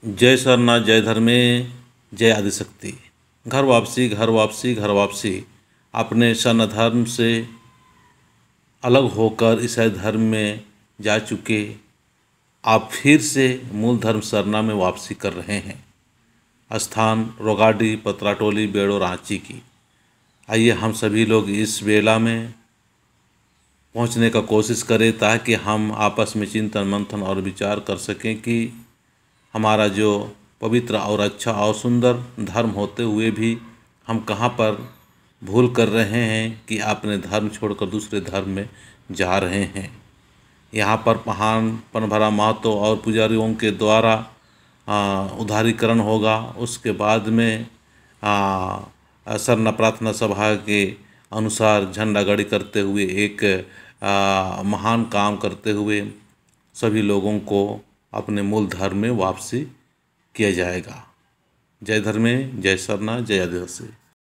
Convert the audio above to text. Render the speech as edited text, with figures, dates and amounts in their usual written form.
जय सरनाथ जय धर्मे जय आदिशक्ति। घर वापसी घर वापसी घर वापसी। अपने सनातन धर्म से अलग होकर ईसाई धर्म में जा चुके आप फिर से मूल धर्म सरना में वापसी कर रहे हैं। स्थान रोगाडी, पतराटोली, बेड़ो, रांची की। आइए हम सभी लोग इस बेला में पहुंचने का कोशिश करें ताकि हम आपस में चिंतन मंथन और विचार कर सकें कि हमारा जो पवित्र और अच्छा और सुंदर धर्म होते हुए भी हम कहाँ पर भूल कर रहे हैं कि अपने धर्म छोड़कर दूसरे धर्म में जा रहे हैं। यहाँ पर महान पनभरा महतो और पुजारियों के द्वारा उदारीकरण होगा। उसके बाद में सरना प्रार्थना सभा के अनुसार झंडा गाड़ी करते हुए एक महान काम करते हुए सभी लोगों को अपने मूल धर्म में वापसी किया जाएगा। जय धर्मे जय सरना जय आदिवासी।